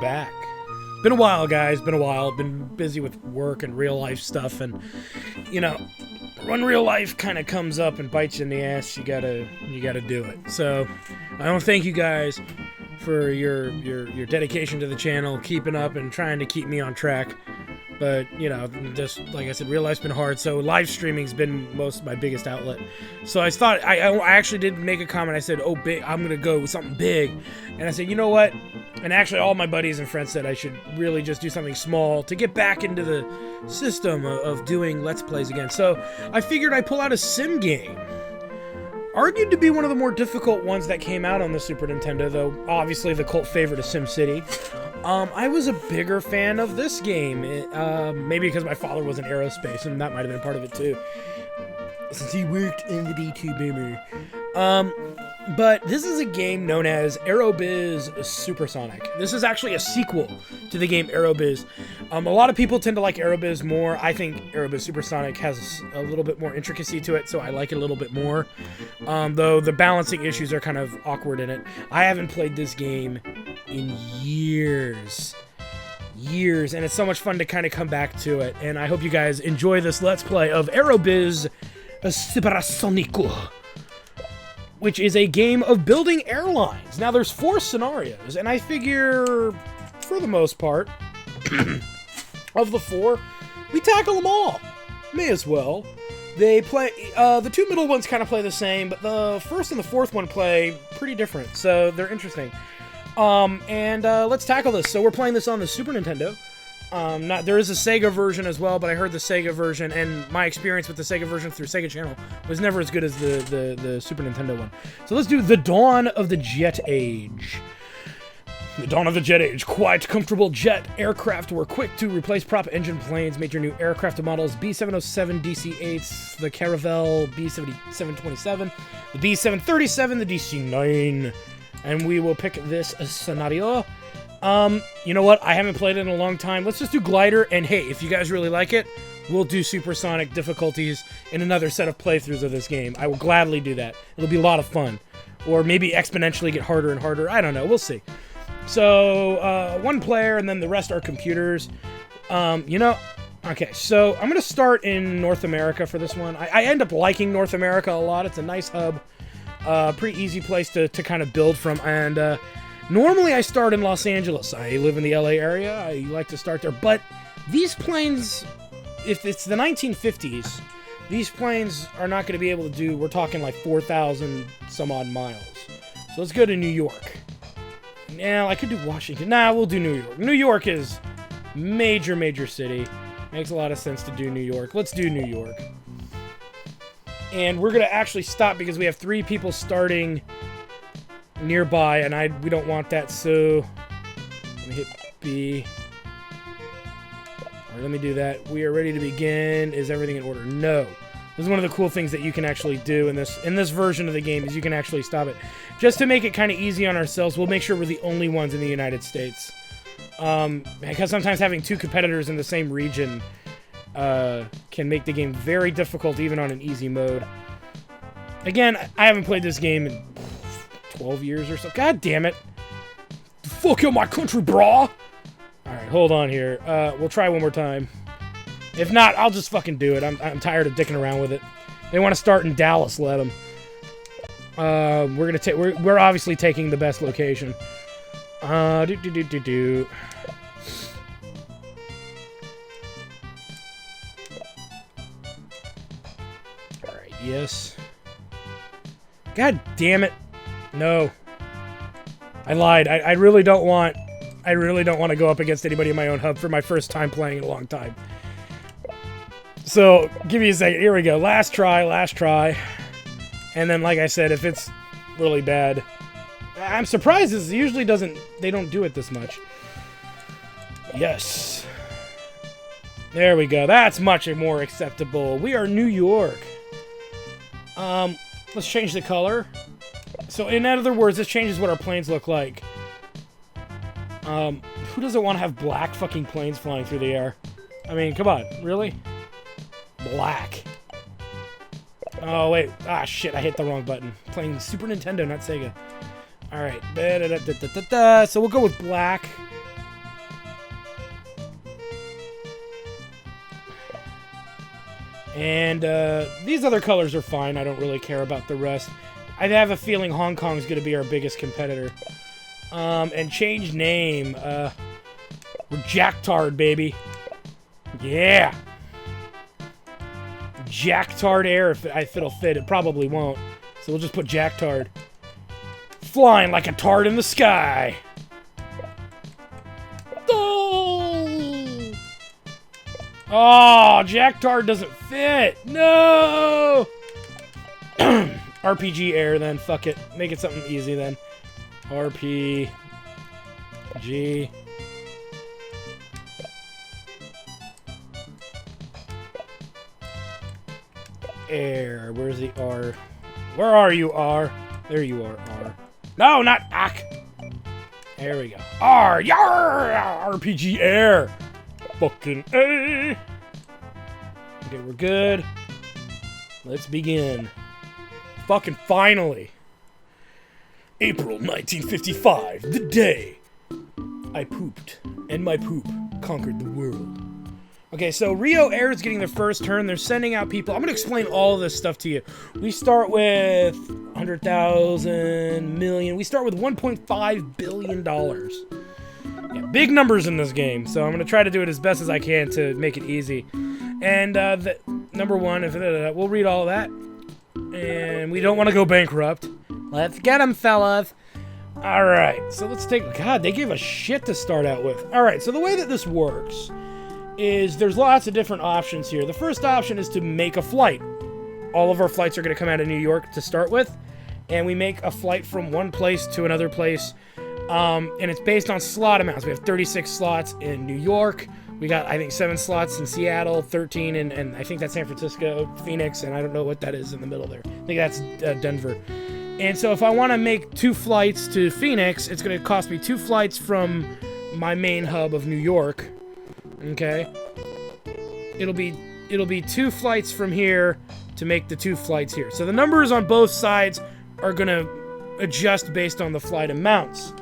back. Been a while, guys. Been a while. Been busy with work and real life stuff, and you know, when real life kind of comes up and bites you in the ass, you gotta do it. So, I want to thank you guys for your dedication to the channel, keeping up and trying to keep me on track. But, you know, just like I said, real life's been hard, so live streaming's been my biggest outlet. So I thought, I actually did make a comment. I said, oh, big, I'm going to go with something big. And I said, you know what? And actually all my buddies and friends said I should really just do something small to get back into the system of doing Let's Plays again. So I figured I'd pull out a sim game. Argued to be one of the more difficult ones that came out on the Super Nintendo, though obviously the cult favorite is SimCity. I was a bigger fan of this game, maybe because my father was in aerospace, and that might have been part of it too, since he worked in the B2 Boomer. But this is a game known as Aerobiz Supersonic. This is actually a sequel to the game Aerobiz. A lot of people tend to like Aerobiz more. I think Aerobiz Supersonic has a little bit more intricacy to it, so I like it a little bit more. Though the balancing issues are kind of awkward in it. I haven't played this game in years, and it's so much fun to kind of come back to it. And I hope you guys enjoy this Let's Play of Aerobiz Supersonic, which is a game of building airlines. Now, there's 4 scenarios, and I figure, for the most part, of the 4, we tackle them all. May as well. They play, the 2 middle ones kind of play the same, but the first and the 4th one play pretty different, so they're interesting. Let's tackle this. So we're playing this on the Super Nintendo. There is a Sega version as well, but I heard the Sega version, and my experience with the Sega version through Sega Channel was never as good as the Super Nintendo one. So let's do The Dawn of the Jet Age. The Dawn of the Jet Age. Quite comfortable jet aircraft were quick to replace prop engine planes. Major new aircraft models: B-707 DC-8s, the Caravelle B-727, the B-737, the DC-9. And we will pick this scenario. You know what? I haven't played it in a long time. Let's just do Glider, and hey, if you guys really like it, we'll do Supersonic difficulties in another set of playthroughs of this game. I will gladly do that. It'll be a lot of fun. Or maybe exponentially get harder and harder. I don't know. We'll see. So, 1 player, and then the rest are computers. You know, okay, so I'm going to start in North America for this one. I end up liking North America a lot. It's a nice hub. Pretty easy place to kind of build from, and normally I start in Los Angeles. I live in the LA area. I like to start there, but these planes, if it's the 1950s, these planes are not going to be able to do, we're talking like 4,000 some odd miles. So let's go to New York. Now, I could do Washington. Nah, we'll do New York. New York is major city. Makes a lot of sense to do New York. Let's do New York. And we're going to actually stop because we have 3 people starting nearby, and we don't want that, so let me hit B. Alright, let me do that. We are ready to begin. Is everything in order? No. This is one of the cool things that you can actually do in this version of the game, is you can actually stop it. Just to make it kind of easy on ourselves, we'll make sure we're the only ones in the United States. Because sometimes having 2 competitors in the same region can make the game very difficult, even on an easy mode. Again, I haven't played this game in 12 years or so. God damn it. Fuck out my country, brah! Alright, hold on here. We'll try one more time. If not, I'll just fucking do it. I'm tired of dicking around with it. They want to start in Dallas, let them. We're obviously taking the best location. Alright, yes. God damn it. No. I lied. I really don't want to go up against anybody in my own hub for my first time playing in a long time. So, give me a second. Here we go. Last try. And then, like I said, if it's really bad, I'm surprised this usually they don't do it this much. Yes. There we go. That's much more acceptable. We are New York. Let's change the color. So, in other words, this changes what our planes look like. Who doesn't want to have black fucking planes flying through the air? I mean, come on. Really? Black. Oh, wait. Ah, shit. I hit the wrong button. Playing Super Nintendo, not Sega. Alright. So we'll go with black. And these other colors are fine. I don't really care about the rest. I have a feeling Hong Kong's going to be our biggest competitor. And change name. We're Jacktard, baby. Yeah. Jacktard Air, if it'll fit. It probably won't. So we'll just put Jacktard. Flying like a tard in the sky. Oh, Jacktard doesn't fit. No. RPG Air then. Fuck it. Make it something easy then. RPG Air. Where's the R? Where are you, R? There you are, R. No, not Ak. There we go. R. Yar! RPG Air. Fucking A. Okay, we're good. Let's begin. Fucking finally. April 1955, the day I pooped, and my poop conquered the world. Okay, so Rio Air is getting their first turn. They're sending out people. I'm going to explain all of this stuff to you. We start with 100,000, million. We start with $1.5 billion. Yeah, big numbers in this game, so I'm going to try to do it as best as I can to make it easy. And number one, we'll read all of that. And we don't want to go bankrupt. Let's get them, fellas. All right, so let's take... God, they gave us shit to start out with. All right, so the way that this works is there's lots of different options here. The first option is to make a flight. All of our flights are going to come out of New York to start with, and we make a flight from one place to another place, and it's based on slot amounts. We have 36 slots in New York. We got, I think, 7 slots in Seattle, 13 and I think that's San Francisco, Phoenix, and I don't know what that is in the middle there. I think that's Denver. And so if I want to make 2 flights to Phoenix, it's going to cost me 2 flights from my main hub of New York. Okay, it'll be 2 flights from here to make the 2 flights here. So the numbers on both sides are gonna adjust based on the flight amounts.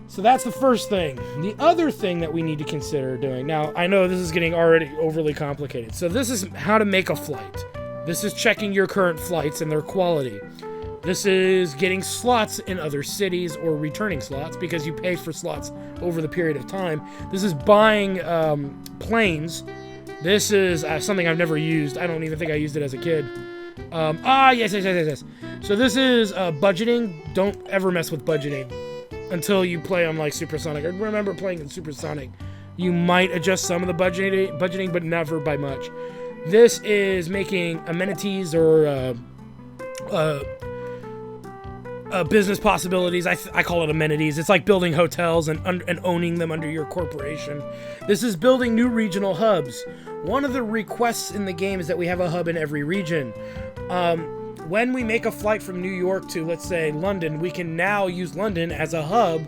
So that's the first thing. The other thing that we need to consider doing, now I know this is getting already overly complicated. So this is how to make a flight. This is checking your current flights and their quality. This is getting slots in other cities or returning slots because you pay for slots over the period of time. This is buying planes. This is something I've never used. I don't even think I used it as a kid. Yes. So this is budgeting. Don't ever mess with budgeting until you play on like Supersonic. I remember playing in Supersonic. You might adjust some of the budgeting, but never by much. This is making amenities or business possibilities. I call it amenities. It's like building hotels and owning them under your corporation. This is building new regional hubs. One of the requests in the game is that we have a hub in every region. When we make a flight from New York to, let's say, London, we can now use London as a hub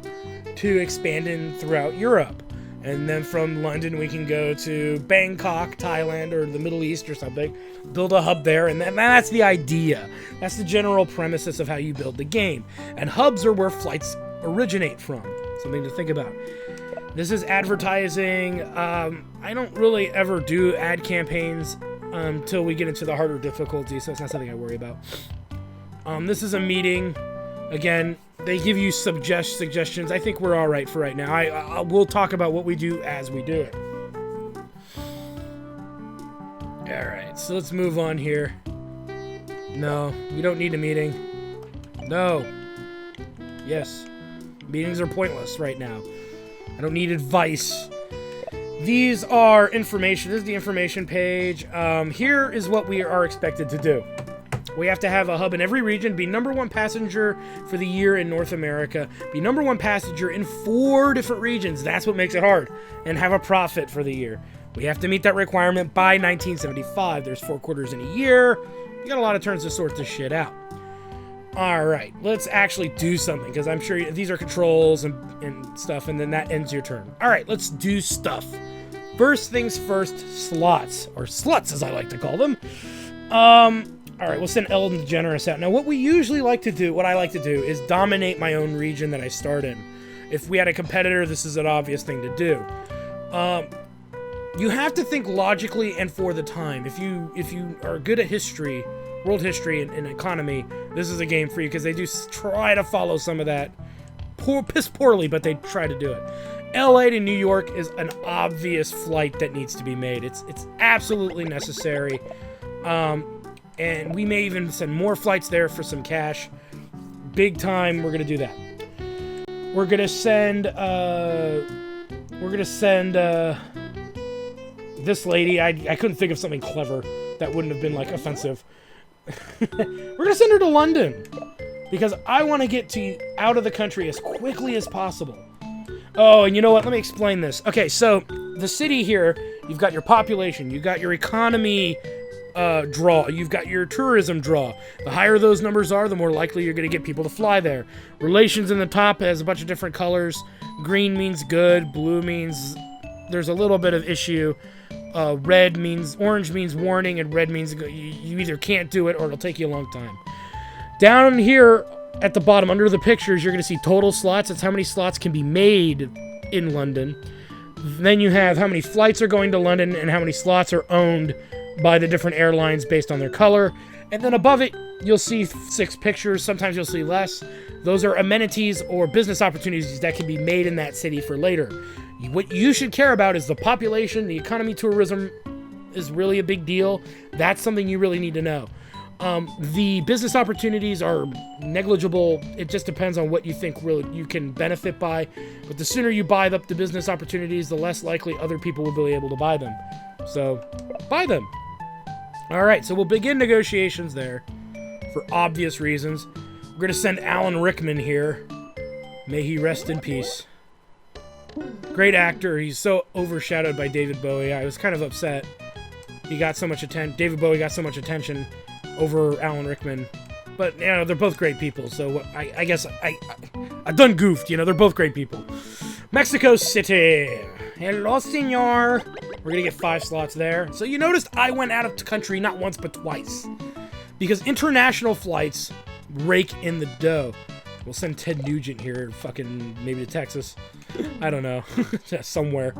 to expand in throughout Europe. And then from London, we can go to Bangkok, Thailand, or the Middle East or something, build a hub there, and that's the idea. That's the general premises of how you build the game. And hubs are where flights originate from. Something to think about. This is advertising. I don't really ever do ad campaigns until we get into the harder difficulty, so it's not something I worry about. This is a meeting. Again, they give you suggestions. I think we're all right for right now. We'll talk about what we do as we do it. All right, so let's move on here. No, we don't need a meeting. No. Yes. Meetings are pointless right now. I don't need advice. These are information. This is the information page. Here is what we are expected to do. We have to have a hub in every region, be #1 passenger for the year in North America, be #1 passenger in 4 different regions. That's what makes it hard. And have a profit for the year. We have to meet that requirement by 1975. There's 4 quarters in a year. You got a lot of turns to sort this shit out. All right, let's actually do something, because I'm sure these are controls and stuff, and then that ends your turn. All right, let's do stuff. First things first, slots, or sluts as I like to call them. All right, we'll send Ellen DeGeneres out. Now, what we usually like to do, what I like to do, is dominate my own region that I start in. If we had a competitor, this is an obvious thing to do. you have to think logically and for the time. If you are good at history, world history and economy, this is a game for you, because they do try to follow some of that. Piss poorly, but they try to do it. LA to New York is an obvious flight that needs to be made. It's absolutely necessary. And we may even send more flights there for some cash. Big time, we're gonna do that. We're gonna send this lady. I couldn't think of something clever that wouldn't have been like offensive. We're gonna send her to London, because I want to get out of the country as quickly as possible. Oh, and you know what? Let me explain this. Okay, so the city here, you've got your population, you've got your economy draw, you've got your tourism draw. The higher those numbers are, the more likely you're going to get people to fly there. Relations in the top has a bunch of different colors. Green means good, blue means there's a little bit of issue. Orange means warning, and red means you either can't do it or it'll take you a long time. Down here at the bottom, under the pictures, you're going to see total slots. That's how many slots can be made in London. Then you have how many flights are going to London and how many slots are owned by the different airlines based on their color. And then above it, you'll see 6 pictures. Sometimes you'll see less. Those are amenities or business opportunities that can be made in that city for later. What you should care about is the population. The economy tourism is really a big deal. That's something you really need to know. The business opportunities are negligible. It just depends on what you think really you can benefit by. But the sooner you buy up the business opportunities, the less likely other people will be able to buy them. So, buy them. All right, so we'll begin negotiations there for obvious reasons. We're going to send Alan Rickman here. May he rest in peace. Great actor. He's so overshadowed by David Bowie. I was kind of upset. He got so much attention. David Bowie got so much attention over Alan Rickman. But, you know, they're both great people. So I guess I done goofed. You know, they're both great people. Mexico City. Hello, senor. We're going to get 5 slots there. So you noticed I went out of the country not once but twice. Because international flights rake in the dough. We'll send Ted Nugent here, fucking maybe to Texas. I don't know. Somewhere.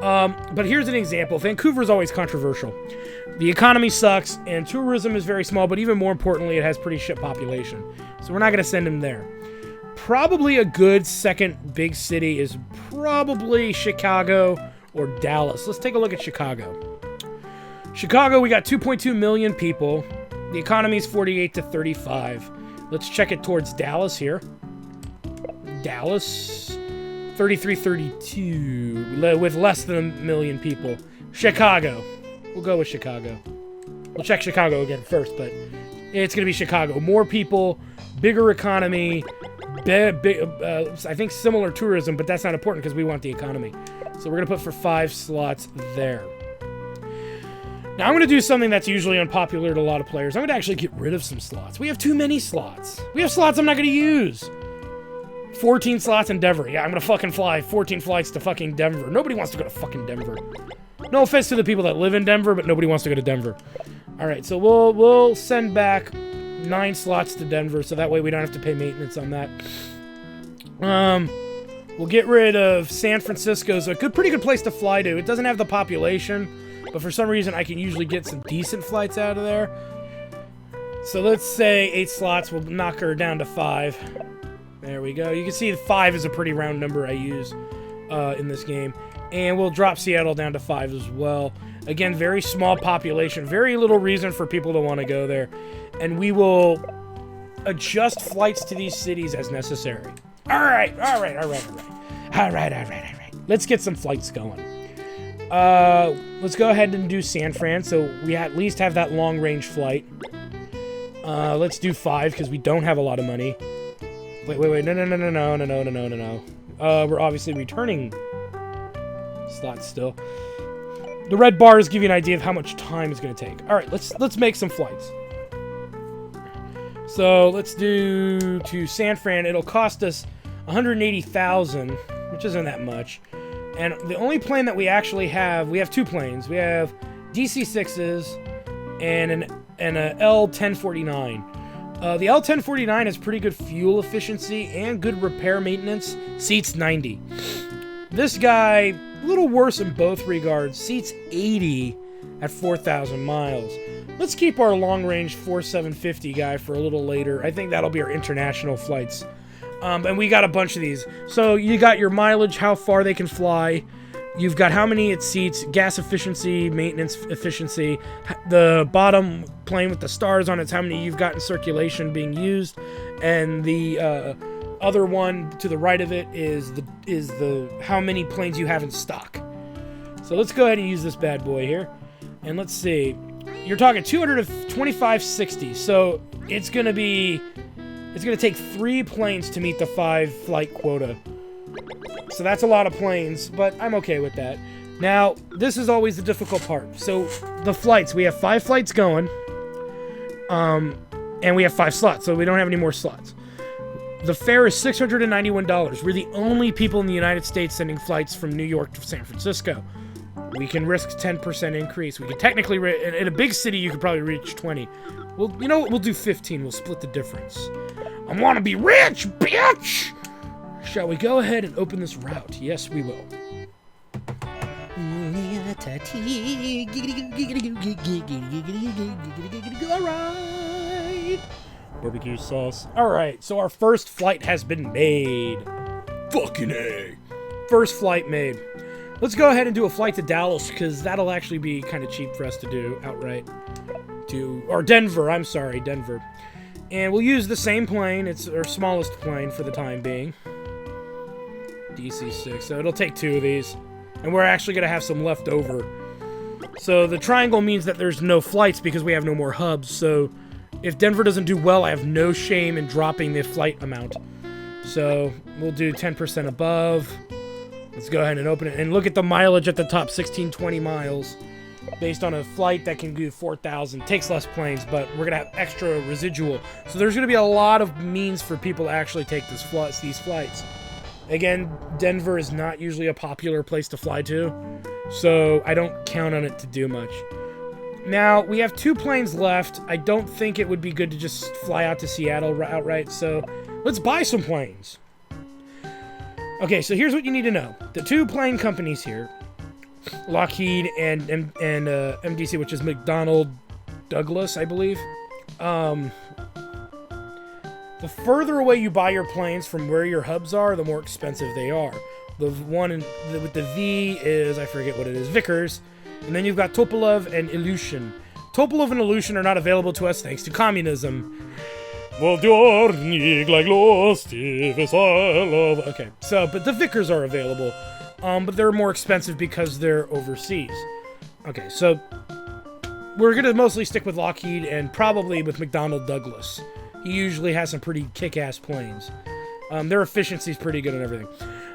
But here's an example. Vancouver's always controversial. The economy sucks, and tourism is very small, but even more importantly, it has pretty shit population. So we're not going to send him there. Probably a good second big city is probably Chicago or Dallas. Let's take a look at Chicago. Chicago, we got 2.2 million people. The economy is 48 to 35. Let's check it towards Dallas here. Dallas, 33-32, with less than 1 million people. Chicago. We'll go with Chicago. We'll check Chicago again first, but it's going to be Chicago. More people, bigger economy, I think similar tourism, but that's not important because we want the economy. So we're going to put for 5 slots there. Now I'm going to do something that's usually unpopular to a lot of players. I'm going to actually get rid of some slots. We have too many slots. We have slots I'm not going to use. 14 slots in Denver. Yeah, I'm going to fucking fly 14 flights to fucking Denver. Nobody wants to go to fucking Denver. No offense to the people that live in Denver, but nobody wants to go to Denver. All right, so we'll send back 9 slots to Denver, so that way we don't have to pay maintenance on that. We'll get rid of San Francisco. It's a pretty good place to fly to. It doesn't have the population, but for some reason I can usually get some decent flights out of there. So let's say 8 slots. We'll knock her down to 5. There we go. You can see 5 is a pretty round number I use in this game. And we'll drop Seattle down to 5 as well. Again, very small population. Very little reason for people to want to go there. And we will adjust flights to these cities as necessary. All right. Let's get some flights going. Let's go ahead and do San Fran, so we at least have that long-range flight. Let's do 5, because we don't have a lot of money. Wait, no. We're obviously returning slots still. The red bars give you an idea of how much time it's going to take. All right, let's make some flights. So let's do to San Fran. It'll cost us $180,000, which isn't that much. And the only plane that we actually have, we have 2 planes. We have DC-6s and a L-1049. The L-1049 has pretty good fuel efficiency and good repair maintenance. Seats 90. This guy, a little worse in both regards, seats 80 at 4,000 miles. Let's keep our long-range 4750 guy for a little later. I think that'll be our international flights. And we got a bunch of these. So you got your mileage, how far they can fly. You've got how many it seats, gas efficiency, maintenance efficiency. The bottom plane with the stars on it's how many you've got in circulation being used. And the other one to the right of it is the how many planes you have in stock. So let's go ahead and use this bad boy here. And let's see. You're talking 225.60. So it's going to take 3 planes to meet the 5 flight quota. So that's a lot of planes, but I'm okay with that. Now, this is always the difficult part. So the flights, we have 5 flights going. And we have 5 slots, so we don't have any more slots. The fare is $691. We're the only people in the United States sending flights from New York to San Francisco. We can risk 10% increase. We can technically, in a big city, you could probably reach 20. Well, you know what? We'll do 15. We'll split the difference. I want to be rich, bitch! Shall we go ahead and open this route? Yes, we will. Alright. Barbecue sauce. Alright, so our first flight has been made. Fucking A. First flight made. Let's go ahead and do a flight to Dallas, because that'll actually be kind of cheap for us to do outright. Or Denver, I'm sorry, Denver. And we'll use the same plane. It's our smallest plane for the time being. DC-6. So it'll take 2 of these. And we're actually going to have some left over. So the triangle means that there's no flights because we have no more hubs. So if Denver doesn't do well, I have no shame in dropping the flight amount. So we'll do 10% above. Let's go ahead and open it. And look at the mileage at the top, 1620 miles. Based on a flight that can do 4,000. Takes less planes, but we're going to have extra residual. So there's going to be a lot of means for people to actually take these flights. Again, Denver is not usually a popular place to fly to, so I don't count on it to do much. Now, we have 2 planes left. I don't think it would be good to just fly out to Seattle outright, so let's buy some planes. Okay, so here's what you need to know. The 2 plane companies here, Lockheed and MDC, which is McDonnell Douglas, I believe. The further away you buy your planes from where your hubs are, the more expensive they are. The one with the V is, I forget what it is, Vickers. And then you've got Tupolev and Ilyushin. Tupolev and Ilyushin are not available to us thanks to communism. Okay, so, but the Vickers are available. But they're more expensive because they're overseas. Okay, so we're going to mostly stick with Lockheed and probably with McDonnell Douglas. He usually has some pretty kick-ass planes. Their efficiency is pretty good and everything.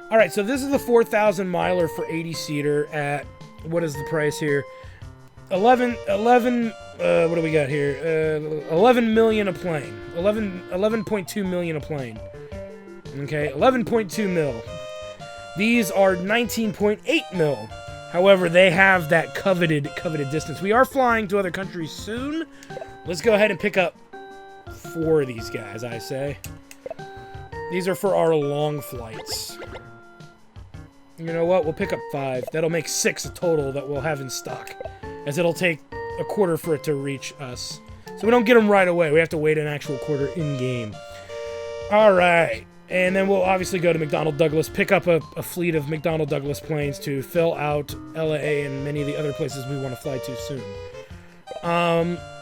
All right, so this is the 4,000 miler for 80-seater at, what is the price here? 11, what do we got here? 11 million a plane. 11.2 million a plane. Okay, 11.2 mil. These are 19.8 mil. However, they have that coveted distance. We are flying to other countries soon. Let's go ahead and pick up 4 of these guys, I say. These are for our long flights. You know what? We'll pick up 5. That'll make 6 total that we'll have in stock, as it'll take a quarter for it to reach us. So we don't get them right away. We have to wait an actual quarter in-game. All right. And then we'll obviously go to McDonnell Douglas, pick up a fleet of McDonnell Douglas planes to fill out LA and many of the other places we want to fly to soon.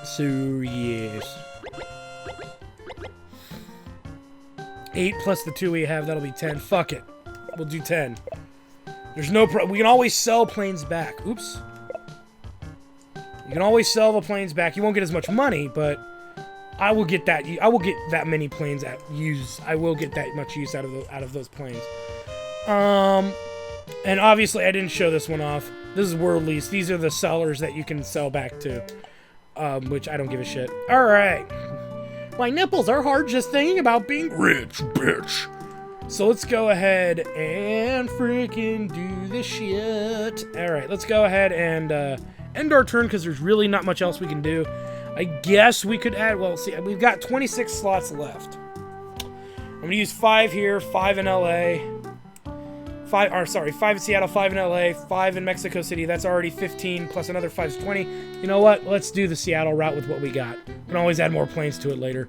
So yes. 8 plus the 2 we have, that'll be 10. Fuck it. We'll do 10. There's no we can always sell planes back. Oops. You can always sell the planes back. You won't get as much money, but I will get that. I will get that many planes used. I will get that much use out of those planes. And obviously I didn't show this one off. This is world lease. These are the sellers that you can sell back to, which I don't give a shit. All right. My nipples are hard just thinking about being rich, bitch. So let's go ahead and freaking do this shit. All right, let's go ahead and end our turn because there's really not much else we can do. I guess we could add, well, see, we've got 26 slots left. I'm going to use 5 here, 5 in LA, 5 in Seattle, 5 in LA, 5 in Mexico City. That's already 15, plus another 5 is 20. You know what? Let's do the Seattle route with what we got. We can always add more planes to it later.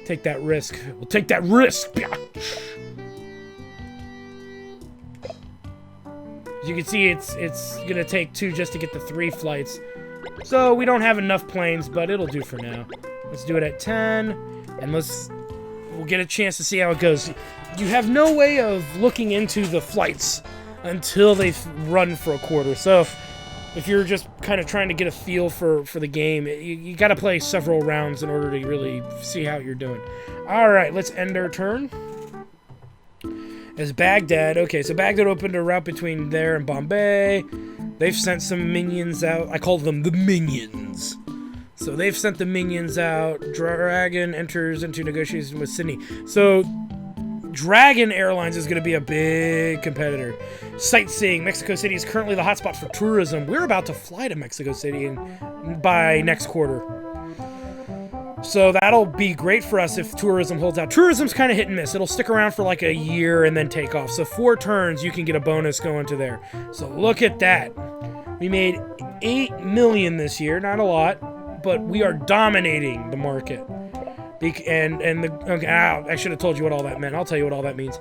Take that risk. We'll take that risk. As you can see, it's gonna take 2 just to get the 3 flights. So we don't have enough planes, but it'll do for now. Let's do it at 10, and we'll get a chance to see how it goes. You have no way of looking into the flights until they've run for a quarter. So if you're just kind of trying to get a feel for the game, you got to play several rounds in order to really see how you're doing. All right, let's end our turn. As Baghdad. Okay, so Baghdad opened a route between there and Bombay. They've sent some minions out. I call them the minions. So they've sent the minions out. Dragon enters into negotiations with Sydney. So Dragon Airlines is going to be a big competitor. Sightseeing. Mexico City is currently the hotspot for tourism. We're about to fly to Mexico City by next quarter. So that'll be great for us if tourism holds out. Tourism's kind of hit and miss. It'll stick around for like a year and then take off. So 4 turns, you can get a bonus going to there. So look at that. We made 8 million this year. Not a lot, but we are dominating the market. I should have told you what all that meant. I'll tell you what all that means.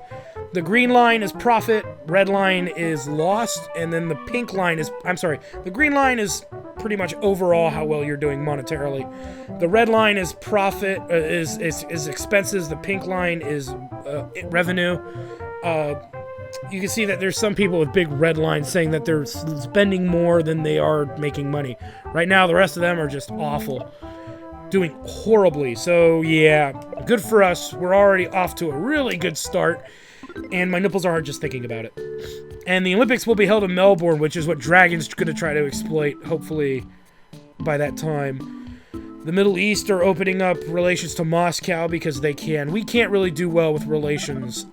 The green line is profit, red line is lost, and then the pink line is... the green line is pretty much overall how well you're doing monetarily. The red line is profit, is expenses. The pink line is revenue. You can see that there's some people with big red lines saying that they're spending more than they are making money. Right now, the rest of them are just awful. Doing horribly. So yeah, good for us. We're already off to a really good start, and my nipples are hard just thinking about it. And the Olympics will be held in Melbourne, which is what Dragon's going to try to exploit, hopefully, by that time. The Middle East are opening up relations to Moscow because they can. We can't really do well with relations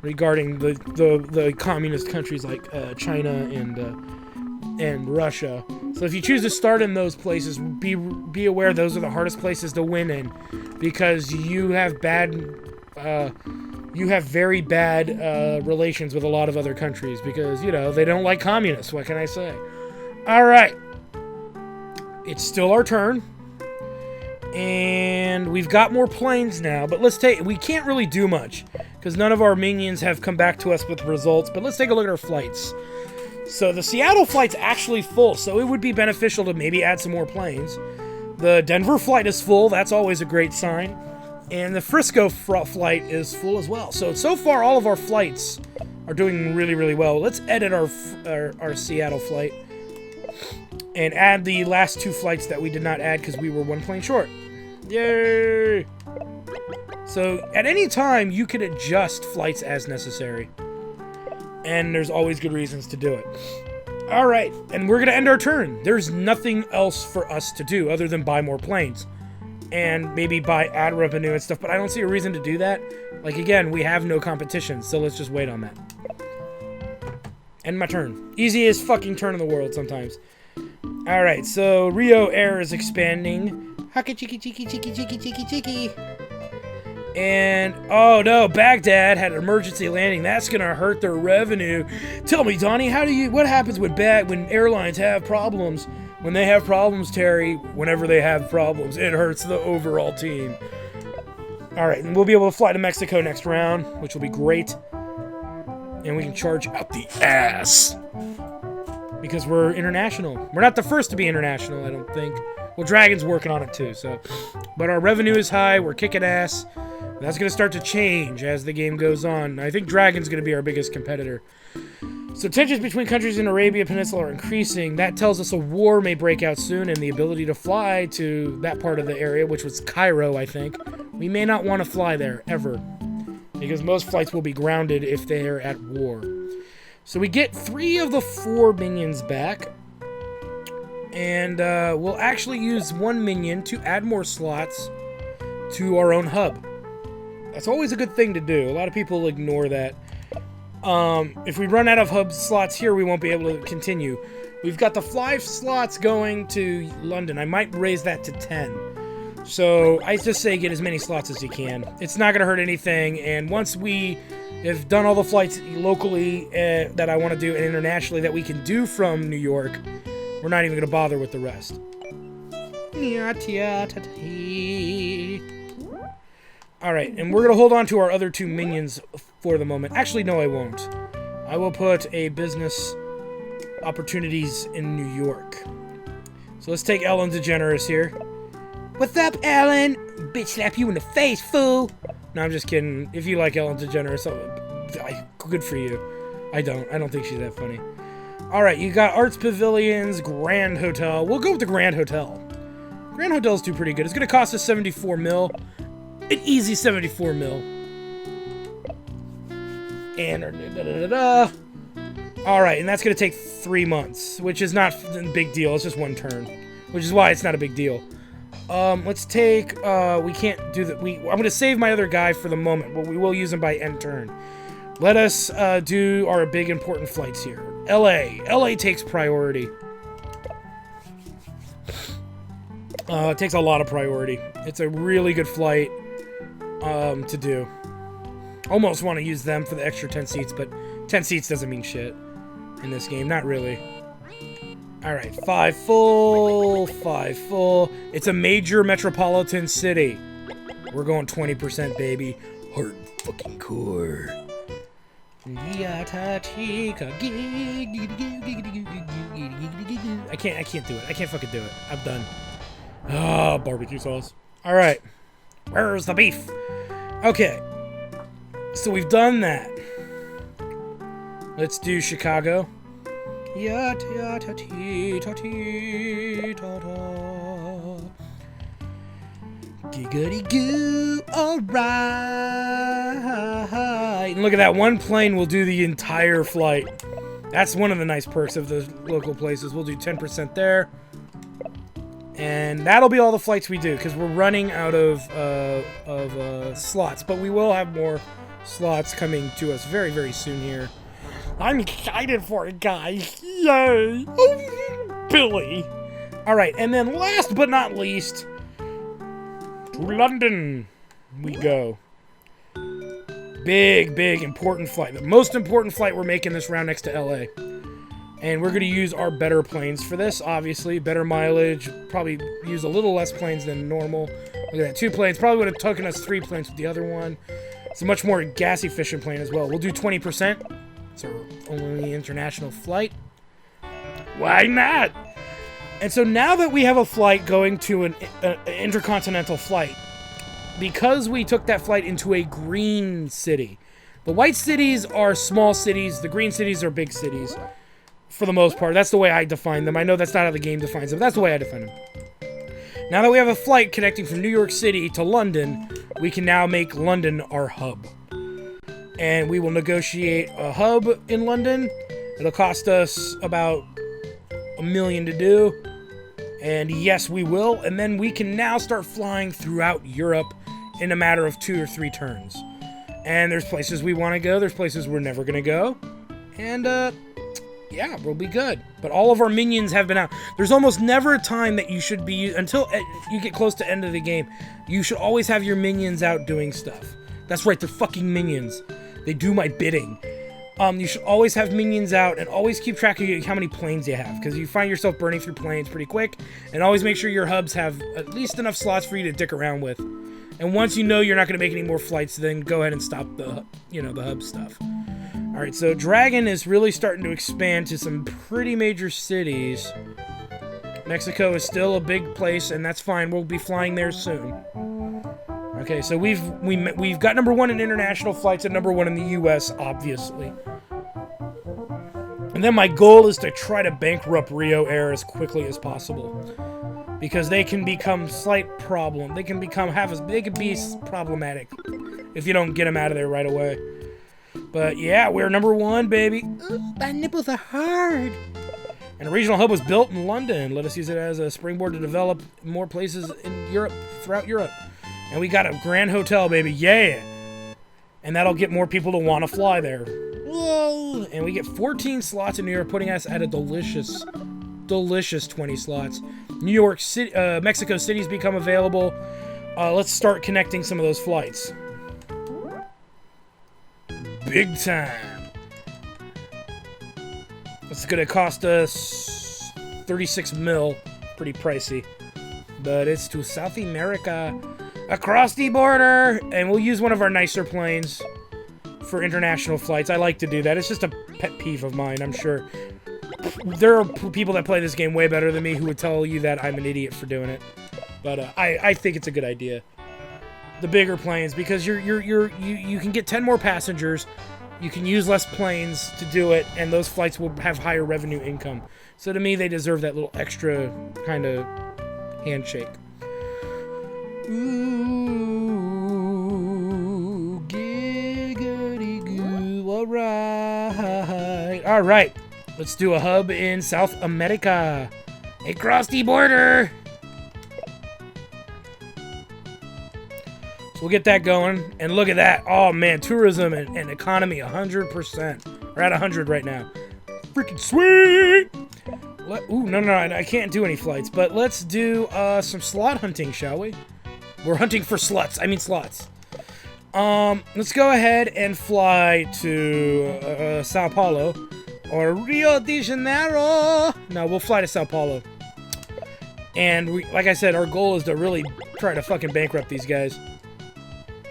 regarding the communist countries like China and Russia. So if you choose to start in those places, be aware those are the hardest places to win in, because you have very bad relations with a lot of other countries because, you know, they don't like communists. What can I say? All right. It's still our turn. And we've got more planes now, but we can't really do much because none of our minions have come back to us with results, but let's take a look at our flights. So the Seattle flight's actually full, so it would be beneficial to maybe add some more planes. The Denver flight is full. That's always a great sign. And the Frisco flight is full as well. So far, all of our flights are doing really, really well. Let's edit our Seattle flight and add the last 2 flights that we did not add because we were 1 plane short. Yay! So at any time, you can adjust flights as necessary. And there's always good reasons to do it. All right, and we're going to end our turn. There's nothing else for us to do other than buy more planes. And maybe buy ad revenue and stuff, but I don't see a reason to do that. Like, again, we have no competition, so let's just wait on that. End my turn. Easiest fucking turn in the world sometimes. All right, so Rio Air is expanding. Haka chiki chiki chiki chiki chiki chiki. And, oh no, Baghdad had an emergency landing. That's gonna hurt their revenue. Tell me, Donnie, what happens when airlines have problems? When they have problems, Terry, whenever they have problems, it hurts the overall team. Alright, and we'll be able to fly to Mexico next round, which will be great. And we can charge out the ass. Because we're international. We're not the first to be international, I don't think. Well, Dragon's working on it too, so. But our revenue is high, we're kicking ass. That's going to start to change as the game goes on. I think Dragon's going to be our biggest competitor. So tensions between countries in Arabia Peninsula are increasing. That tells us a war may break out soon, and the ability to fly to that part of the area, which was Cairo, I think. We may not want to fly there, ever. Because most flights will be grounded if they're at war. So we get 3 of the 4 minions back. And we'll actually use 1 minion to add more slots to our own hub. That's always a good thing to do. A lot of people ignore that. If we run out of hub slots here, we won't be able to continue. We've got the 5 slots going to London. I might raise that to 10. So I just say get as many slots as you can. It's not going to hurt anything. And once we I've done all the flights locally that I want to do and internationally that we can do from New York. We're not even going to bother with the rest. Alright, and we're going to hold on to our other 2 minions for the moment. Actually, no, I won't. I will put a business opportunities in New York. So let's take Ellen DeGeneres here. What's up, Ellen? Bitch slap you in the face, fool! No, I'm just kidding. If you like Ellen DeGeneres, good for you. I don't think she's that funny. Alright, you got Arts Pavilions, Grand Hotel. We'll go with the Grand Hotel. Grand Hotels do pretty good. It's going to cost us 74 mil. An easy 74 mil. And alright, and that's going to take 3 months, which is not a big deal. It's just 1 turn, which is why it's not a big deal. Let's take, we can't do that. I'm going to save my other guy for the moment, but we will use him by end turn. Let us do our big important flights here. LA takes priority. It takes a lot of priority. It's a really good flight to do. Almost want to use them for the extra 10 seats, but 10 seats doesn't mean shit in this game. Not really. Alright, 5 full, 5 full. It's a major metropolitan city. We're going 20%, baby. Hard fucking core. I can't do it. I can't fucking do it. I'm done. Ah, barbecue sauce. Alright. Where's the beef? Okay. So we've done that. Let's do Chicago. Giggity goo, alright. And look at that, 1 plane will do the entire flight. That's one of the nice perks of the local places. We'll do 10% there. And that'll be all the flights we do, because we're running out of slots. But we will have more slots coming to us very, very soon here. I'm excited for it, guys. Yay! Oh, Billy! Alright, and then last but not least, to London we go. Big, important flight. The most important flight we're making this round next to LA. And we're going to use our better planes for this, obviously. Better mileage. Probably use a little less planes than normal. Look at that, 2 planes. Probably would have taken us 3 planes with the other one. It's a much more gas-efficient plane as well. We'll do 20%. It's our only international flight. Why not? And so now that we have a flight going to an intercontinental flight, because we took that flight into a green city. The white cities are small cities. The green cities are big cities. For the most part. That's the way I define them. I know that's not how the game defines them. But that's the way I define them. Now that we have a flight connecting from New York City to London, we can now make London our hub. And we will negotiate a hub in London. It'll cost us about $1 million to do. And yes, we will. And then we can now start flying throughout Europe in a matter of 2 or 3 turns. And there's places we want to go. There's places we're never going to go. And, yeah, we'll be good. But all of our minions have been out. There's almost never a time that you should be... Until you get close to the end of the game, you should always have your minions out doing stuff. That's right, they're fucking minions. They do my bidding. You should always have minions out and always keep track of how many planes you have, because you find yourself burning through planes pretty quick. And always make sure your hubs have at least enough slots for you to dick around with. And once you know you're not going to make any more flights, then go ahead and stop the, the hub stuff. Alright, so Dragon is really starting to expand to some pretty major cities. Mexico is still a big place, and that's fine. We'll be flying there soon. Okay, so we've got #1 in international flights and #1 in the U.S., obviously. And then my goal is to try to bankrupt Rio Air as quickly as possible, because they can become they can be problematic if you don't get them out of there right away. But yeah, we're #1, baby. Ooh, my nipples are hard. And a regional hub was built in London. Let us use it as a springboard to develop more places in Europe, throughout Europe. And we got a grand hotel, baby. Yeah. And that'll get more people to want to fly there. Whoa. And we get 14 slots in New York, putting us at a delicious 20 slots. New York City, Mexico City's become available. Let's start connecting some of those flights. big time. It's gonna cost us 36 mil. Pretty pricey. But it's to South America, across the border, and we'll use one of our nicer planes for international flights. I like to do that. It's just a pet peeve of mine, I'm sure. There are people that play this game way better than me who would tell you that I'm an idiot for doing it. But I think it's a good idea. The bigger planes, because you can get 10 more passengers, you can use less planes to do it, and those flights will have higher revenue income. So to me, they deserve that little extra kind of handshake. Ooh, giggity goo, alright. Alright, let's do a hub in South America. Across the border. So we'll get that going, and look at that. Oh man, tourism and economy 100%. We're at 100 right now. Freaking sweet! Ooh, no, I can't do any flights, but let's do some slot hunting, shall we? We're hunting for sluts. I mean slots. Let's go ahead and fly to Sao Paulo or Rio de Janeiro. No, we'll fly to Sao Paulo. And like I said, our goal is to really try to fucking bankrupt these guys.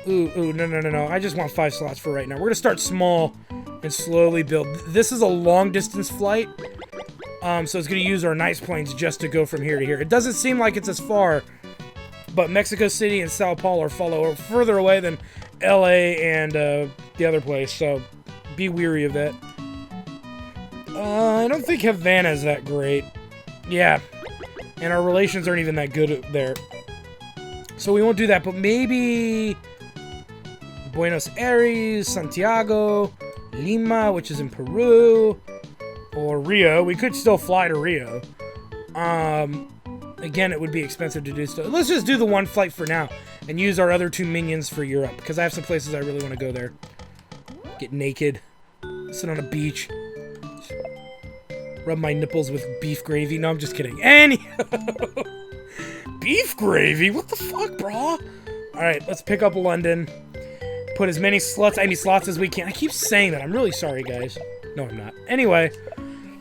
Ooh, no. I just want 5 slots for right now. We're gonna start small and slowly build. This is a long distance flight. So it's going to use our nice planes just to go from here to here. It doesn't seem like it's as far, but Mexico City and Sao Paulo are further away than LA and the other place, so be weary of that. I don't think Havana's that great. Yeah, and our relations aren't even that good there. So we won't do that, but maybe Buenos Aires, Santiago, Lima, which is in Peru, or Rio. We could still fly to Rio. Again, it would be expensive to do so. Let's just do the one flight for now and use our other 2 minions for Europe, because I have some places I really want to go there. Get naked, sit on a beach, rub my nipples with beef gravy. No, I'm just kidding. Beef gravy? What the fuck, bro? Alright, let's pick up London. Put as many slots as we can. I keep saying that. I'm really sorry, guys. No, I'm not. Anyway,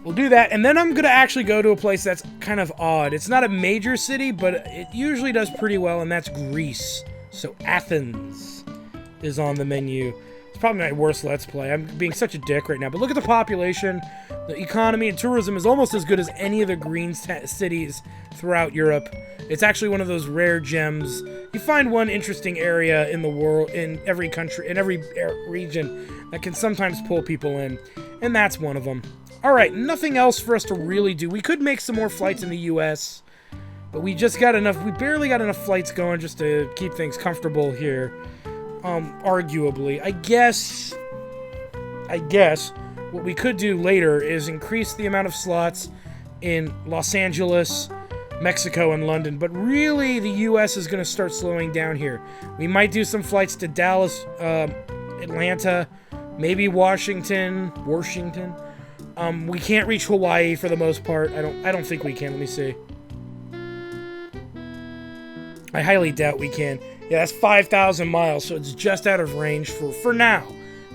we'll do that, and then I'm going to actually go to a place that's kind of odd. It's not a major city, but it usually does pretty well, and that's Greece. So Athens is on the menu. It's probably my worst Let's Play. I'm being such a dick right now, but look at the population. The economy and tourism is almost as good as any of the green cities throughout Europe. It's actually one of those rare gems. You find one interesting area in the world, in every country, in every region, that can sometimes pull people in, and that's one of them. Alright, nothing else for us to really do. We could make some more flights in the US, but we just got enough, we barely got enough flights going just to keep things comfortable here. Arguably. I guess what we could do later is increase the amount of slots in Los Angeles, Mexico, and London, but really the US is going to start slowing down here. We might do some flights to Dallas, Atlanta, maybe Washington. We can't reach Hawaii for the most part. I don't think we can. Let me see. I highly doubt we can. Yeah, that's 5,000 miles, so it's just out of range for now.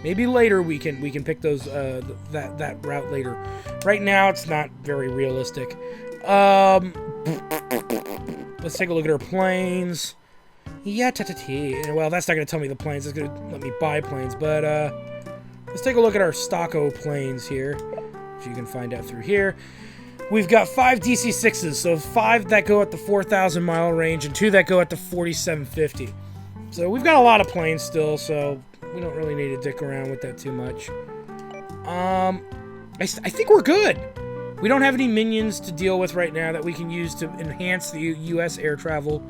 Maybe later we can pick those that route later. Right now it's not very realistic. Let's take a look at our planes. Yeah, well, that's not gonna tell me the planes. It's gonna let me buy planes, but let's take a look at our Stocko planes here, which you can find out through here. We've got 5 DC-6s, so 5 that go at the 4,000 mile range and 2 that go at the 4,750. So we've got a lot of planes still, so we don't really need to dick around with that too much. I think we're good. We don't have any minions to deal with right now that we can use to enhance the US air travel,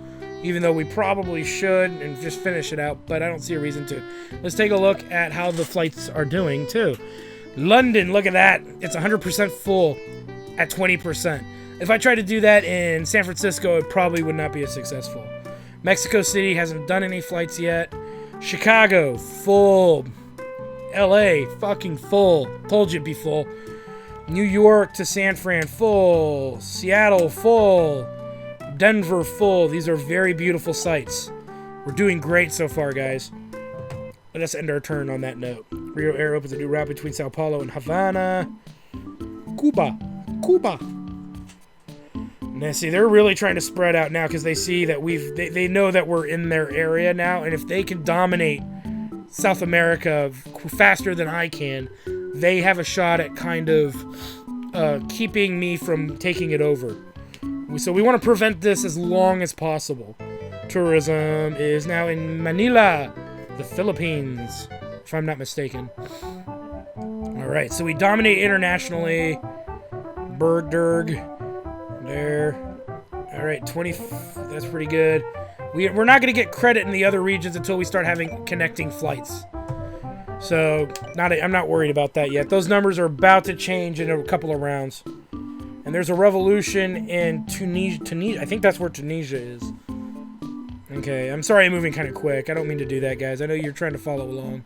even though we probably should and just finish it out, but I don't see a reason to. Let's take a look at how the flights are doing, too. London, look at that. It's 100% full at 20%. If I tried to do that in San Francisco, it probably would not be as successful. Mexico City hasn't done any flights yet. Chicago, full. LA, fucking full. Told you it'd be full. New York to San Fran, full. Seattle, full. Denver, full. These are very beautiful sites. We're doing great so far, guys. Let us end our turn on that note. Rio Air opens a new route between Sao Paulo and Havana. Cuba. Now, see, they're really trying to spread out now because they see that they know that we're in their area now, and if they can dominate South America faster than I can, they have a shot at kind of keeping me from taking it over. So we want to prevent this as long as possible. Tourism is now in Manila, the Philippines, if I'm not mistaken. Alright, so we dominate internationally. Bergderg. There. Alright, 20. That's pretty good. We're not going to get credit in the other regions until we start having connecting flights. So, I'm not worried about that yet. Those numbers are about to change in a couple of rounds. And there's a revolution in Tunisia. I think that's where Tunisia is. Okay, I'm sorry I'm moving kind of quick. I don't mean to do that, guys. I know you're trying to follow along.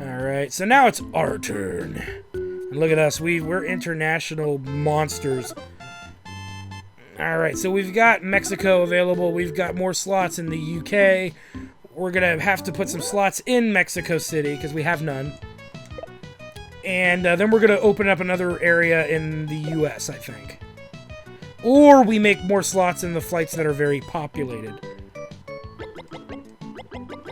Alright, so now it's our turn. And look at us. We're international monsters. Alright, so we've got Mexico available. We've got more slots in the UK. We're going to have to put some slots in Mexico City because we have none. And then we're going to open up another area in the US, I think. Or we make more slots in the flights that are very populated.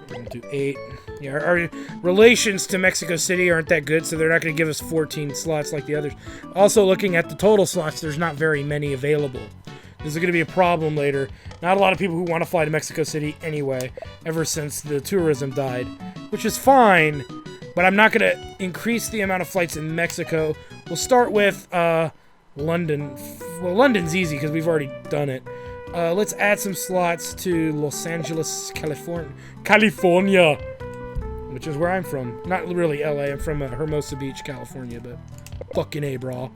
1, 2, 8. Yeah, our relations to Mexico City aren't that good, so they're not going to give us 14 slots like the others. Also, looking at the total slots, there's not very many available. This is going to be a problem later. Not a lot of people who want to fly to Mexico City anyway, ever since the tourism died. Which is fine, but I'm not going to increase the amount of flights in Mexico. We'll start with London. Well, London's easy because we've already done it. Let's add some slots to Los Angeles, California, which is where I'm from. Not really LA, I'm from Hermosa Beach, California, but fucking A, bro.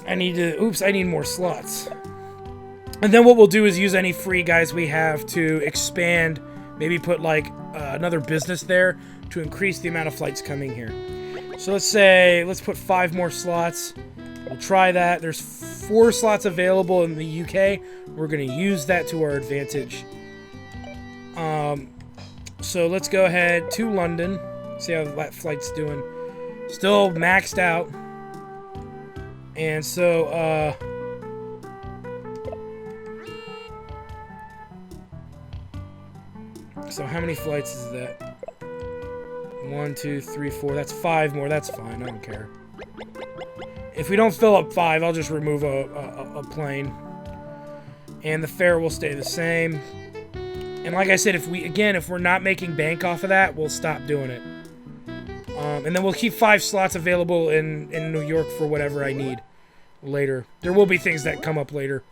I need more slots. And then what we'll do is use any free guys we have to expand, maybe put like another business there to increase the amount of flights coming here. So let's put 5 more slots. We'll try that. There's 4 slots available in the UK. We're going to use that to our advantage. So let's go ahead to London. See how that flight's doing. Still maxed out. And so, so how many flights is that? 1, 2, 3, 4. That's 5 more. That's fine. I don't care. If we don't fill up 5, I'll just remove a plane. And the fare will stay the same. And like I said, if we're not making bank off of that, we'll stop doing it. And then we'll keep 5 slots available in New York for whatever I need later. There will be things that come up later.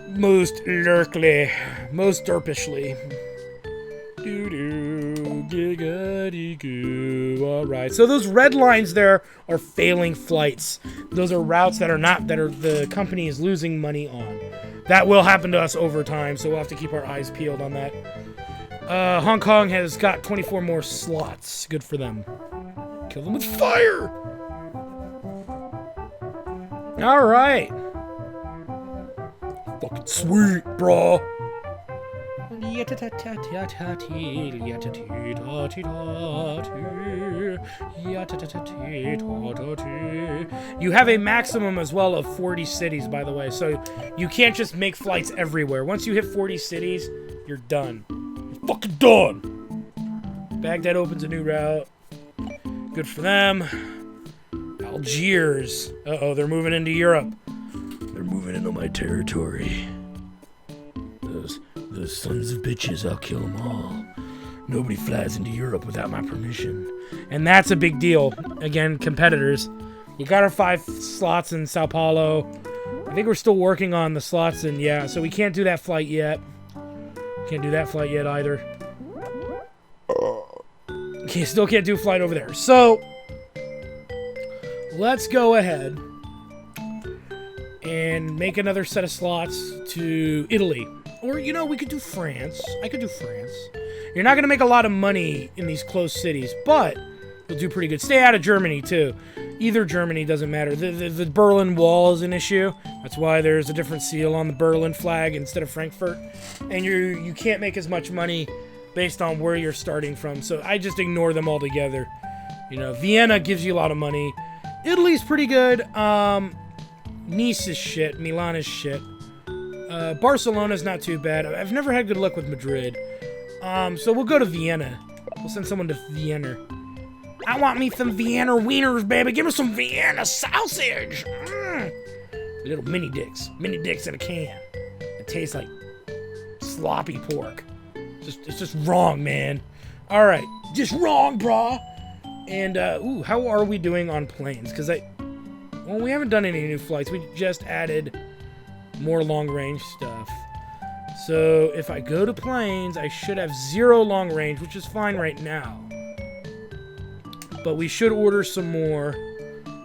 Most lurkly. Most derpishly. Doo-doo, giggity-goo. Alright, so those red lines there are failing flights. Those are routes that the company is losing money on. That will happen to us over time, so we'll have to keep our eyes peeled on that. Hong Kong has got 24 more slots. Good for them. Kill them with fire! Alright. Fucking sweet, bro. You have a maximum as well of 40 cities, by the way, so you can't just make flights everywhere. Once you hit 40 cities, you're done. You're fucking done! Baghdad opens a new route. Good for them. Algiers. Uh-oh, they're moving into Europe. They're moving into my territory. Those sons of bitches, I'll kill them all. Nobody flies into Europe without my permission. And that's a big deal. Again, competitors. We got our 5 slots in Sao Paulo. I think we're still working on the slots, and yeah, so we can't do that flight yet. Can't do that flight yet either. Okay, still can't do a flight over there. So, let's go ahead and make another set of slots to Italy. Or, you know, we could do France. I could do France. You're not going to make a lot of money in these close cities, but you'll do pretty good. Stay out of Germany, too. Either Germany, doesn't matter. The Berlin Wall is an issue. That's why there's a different seal on the Berlin flag instead of Frankfurt. And you can't make as much money based on where you're starting from. So I just ignore them altogether. You know, Vienna gives you a lot of money. Italy's pretty good. Nice is shit. Milan is shit. Barcelona's not too bad. I've never had good luck with Madrid. So we'll go to Vienna. We'll send someone to Vienna. I want me some Vienna wieners, baby. Give me some Vienna sausage. Little mini dicks in a can. It tastes like sloppy pork. It's just wrong, man. All right, just wrong, brah. And how are we doing on planes? Because we haven't done any new flights. We just added more long-range stuff. So if I go to planes, I should have 0 long range, which is fine right now. But we should order some more.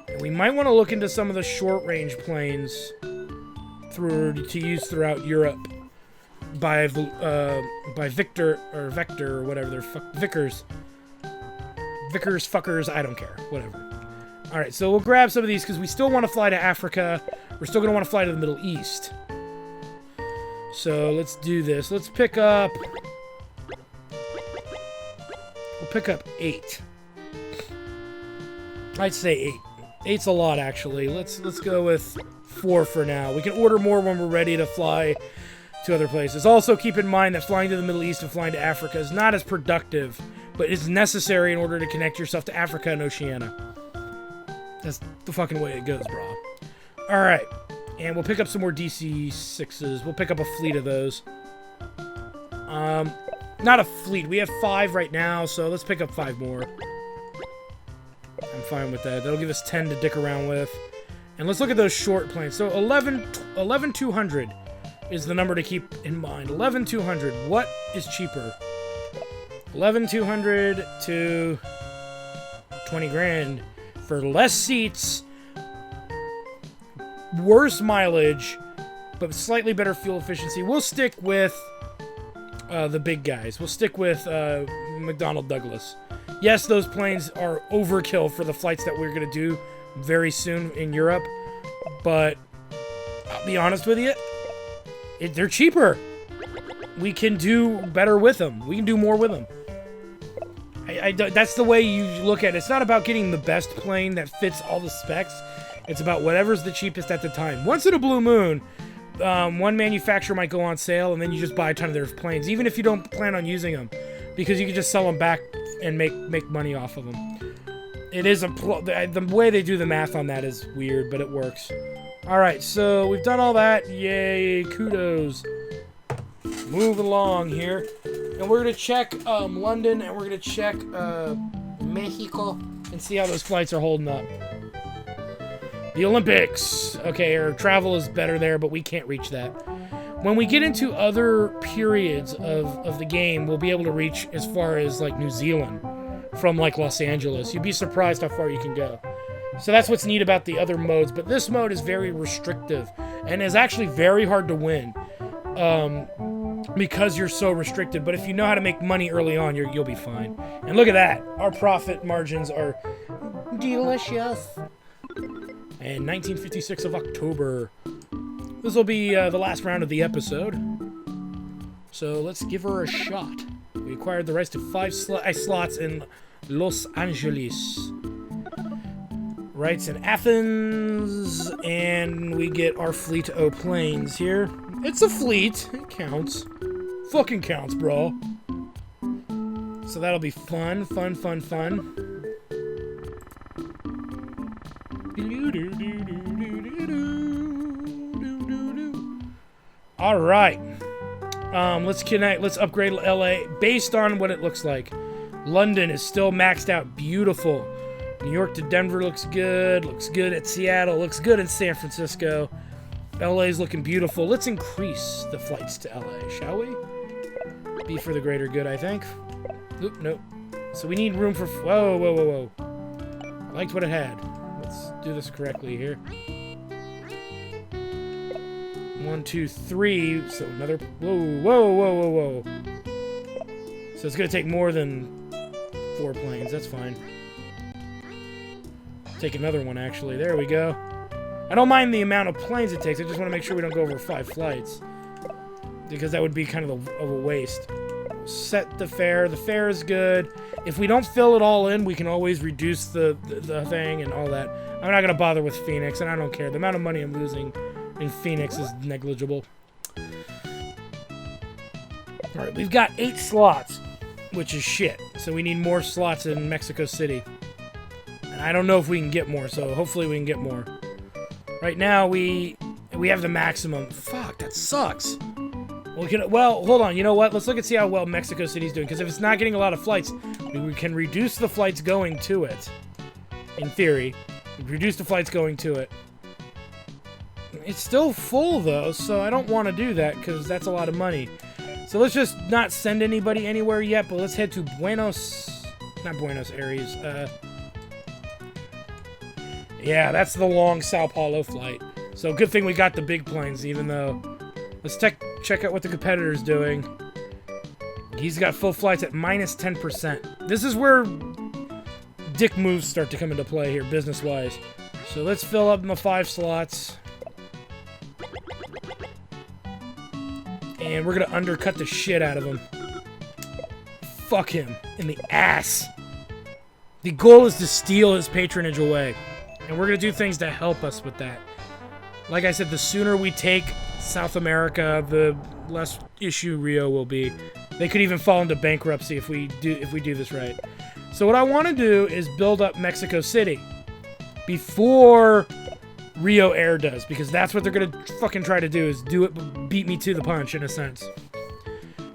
And we might want to look into some of the short-range planes to use throughout Europe by Victor or Vector or whatever they're Vickers, fuckers. I don't care. Whatever. All right, so we'll grab some of these because we still want to fly to Africa. We're still going to want to fly to the Middle East. So let's do this. Let's pick up. We'll pick up 8. I'd say 8. 8's a lot, actually. Let's go with 4 for now. We can order more when we're ready to fly to other places. Also, keep in mind that flying to the Middle East and flying to Africa is not as productive, but is necessary in order to connect yourself to Africa and Oceania. That's the fucking way it goes, bro. All right. And we'll pick up some more DC-6s. We'll pick up a fleet of those. Not a fleet. We have 5 right now, so let's pick up 5 more. I'm fine with that. That'll give us 10 to dick around with. And let's look at those short planes. So 11,200 is the number to keep in mind. 11,200. What is cheaper? 11,200 to 20 grand for less seats, worse mileage, but slightly better fuel efficiency. We'll stick with the big guys. We'll stick with McDonnell Douglas. Yes, those planes are overkill for the flights that we're going to do very soon in Europe, but I'll be honest with you, they're cheaper. We can do better with them. We can do more with them. That's the way you look at it. It's not about getting the best plane that fits all the specs. It's about whatever's the cheapest at the time. Once in a blue moon, one manufacturer might go on sale, and then you just buy a ton of their planes, even if you don't plan on using them, because you can just sell them back and make money off of them. It is the way they do the math on that is weird, but it works. All right, so we've done all that. Yay, kudos. Move along here, and we're gonna check London, and we're gonna check Mexico, and see how those flights are holding up. The Olympics. Okay, air travel is better there, but we can't reach that. When we get into other periods of the game, we'll be able to reach as far as like New Zealand from like Los Angeles. You'd be surprised how far you can go. So that's what's neat about the other modes, but this mode is very restrictive and is actually very hard to win because you're so restricted. But if you know how to make money early on, you'll be fine. And look at that. Our profit margins are delicious. And 1956 of October. This will be the last round of the episode. So let's give her a shot. We acquired the rights to 5 slots in Los Angeles. Rights in Athens. And we get our fleet of planes here. It's a fleet. It counts. Fucking counts, bro. So that'll be fun. All right. Let's upgrade LA based on what it looks like. London is still maxed out. Beautiful. New York to Denver looks good. Looks good at Seattle. Looks good in San Francisco. LA's looking beautiful. Let's increase the flights to LA, shall we? Be for the greater good, I think. Oop, nope. So we need room for... Whoa. I liked what it had. Let's do this correctly here. 1, 2, 3. So another... Whoa. So it's going to take more than 4 planes. That's fine. Take another one, actually. There we go. I don't mind the amount of planes it takes. I just want to make sure we don't go over 5 flights. Because that would be kind of a waste. set the fare. The fare is good. If we don't fill it all in, we can always reduce the thing and all that. I'm not going to bother with Phoenix, and I don't care. The amount of money I'm losing in Phoenix is negligible. Alright, we've got 8 slots, which is shit. So we need more slots in Mexico City. And I don't know if we can get more, so hopefully we can get more. Right now, we have the maximum. Fuck, that sucks. Well, hold on. You know what? Let's look and see how well Mexico City's doing. Because if it's not getting a lot of flights, we can reduce the flights going to it. In theory. Reduce the flights going to it. It's still full, though, so I don't want to do that, because that's a lot of money. So let's just not send anybody anywhere yet, but let's head to not Buenos Aires. Yeah, that's the long Sao Paulo flight. So good thing we got the big planes, even though... Let's check out what the competitor's doing. He's got full flights at minus 10%. This is where dick moves start to come into play here, business-wise. So let's fill up my 5 slots. And we're gonna undercut the shit out of him. Fuck him in the ass. The goal is to steal his patronage away. And we're gonna do things to help us with that. Like I said, the sooner we take South America, the less issue Rio will be. They could even fall into bankruptcy if we do this right. So what I want to do is build up Mexico City before Rio Air does, because that's what they're gonna fucking try to do, is beat me to the punch in a sense.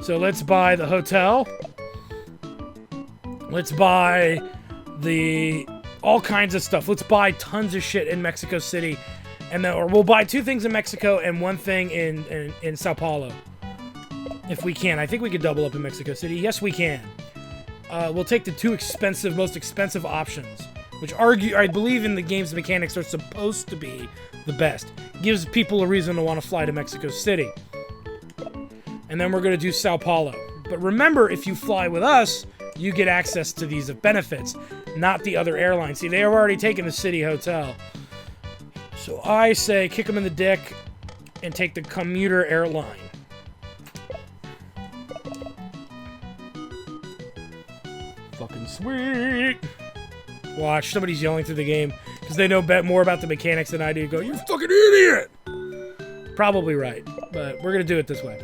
So let's buy the hotel. Let's buy all kinds of stuff. Let's buy tons of shit in Mexico City. And then, or we'll buy 2 things in Mexico and 1 thing in Sao Paulo. If we can. I think we could double up in Mexico City. Yes, we can. We'll take the 2 most expensive options. Which I believe in the game's mechanics are supposed to be the best. Gives people a reason to want to fly to Mexico City. And then we're going to do Sao Paulo. But remember, if you fly with us, you get access to these benefits. Not the other airlines. See, they have already taken the city hotel. So I say kick them in the dick and take the commuter airline. Fucking sweet. Watch, somebody's yelling through the game because they know more about the mechanics than I do. Go, you fucking idiot! Probably right, but we're going to do it this way.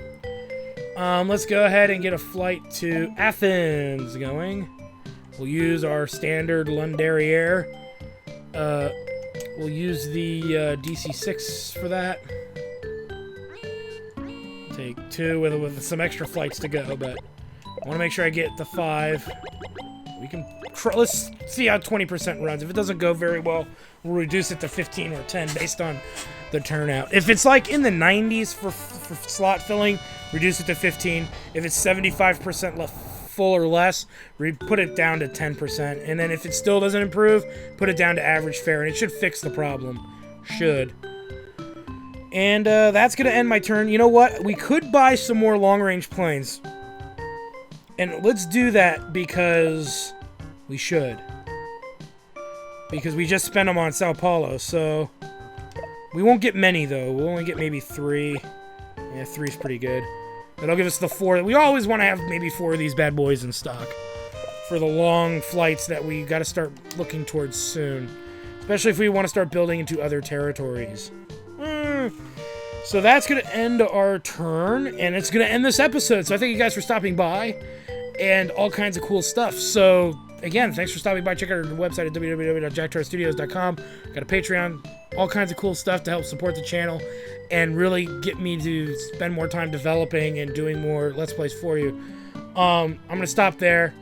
Let's go ahead and get a flight to Athens going. We'll use our standard Londarier. We'll use the DC-6 for that. Take 2 with some extra flights to go, but I want to make sure I get the 5. We can let's see how 20% runs. If it doesn't go very well, we'll reduce it to 15 or 10 based on the turnout. If it's like in the 90s for slot filling, reduce it to 15. If it's 75% full or less, we put it down to 10%. And then if it still doesn't improve, put it down to average fare, and it should fix the problem. Should. And that's going to end my turn. You know what? We could buy some more long-range planes. And let's do that because we should. Because we just spent them on Sao Paulo, so... We won't get many, though. We'll only get maybe 3. Yeah, 3's pretty good. That'll give us the 4. We always want to have maybe 4 of these bad boys in stock. For the long flights that we got to start looking towards soon. Especially if we want to start building into other territories. So that's going to end our turn, and it's going to end this episode. So I thank you guys for stopping by, and all kinds of cool stuff. So, again, thanks for stopping by. Check out our website at www.jacktarstudios.com. Got a Patreon, all kinds of cool stuff to help support the channel, and really get me to spend more time developing and doing more Let's Plays for you. I'm going to stop there.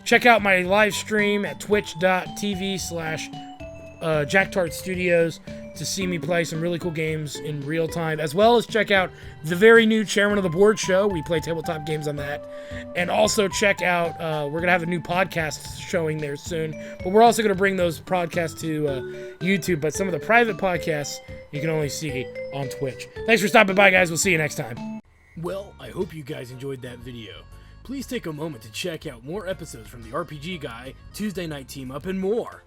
Check out my live stream at twitch.tv/JackTartStudios to see me play some really cool games in real time, as well as check out the very new Chairman of the Board show. We play tabletop games on that. And also check out, we're going to have a new podcast showing there soon, but we're also going to bring those podcasts to YouTube, but some of the private podcasts you can only see on Twitch. Thanks for stopping by, guys. We'll see you next time. Well, I hope you guys enjoyed that video. Please take a moment to check out more episodes from the RPG Guy, Tuesday Night Team Up, and more.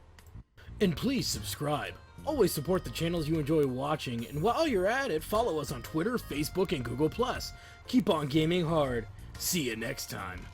And please subscribe. Always support the channels you enjoy watching, and while you're at it, follow us on Twitter, Facebook, and Google+. Keep on gaming hard. See you next time.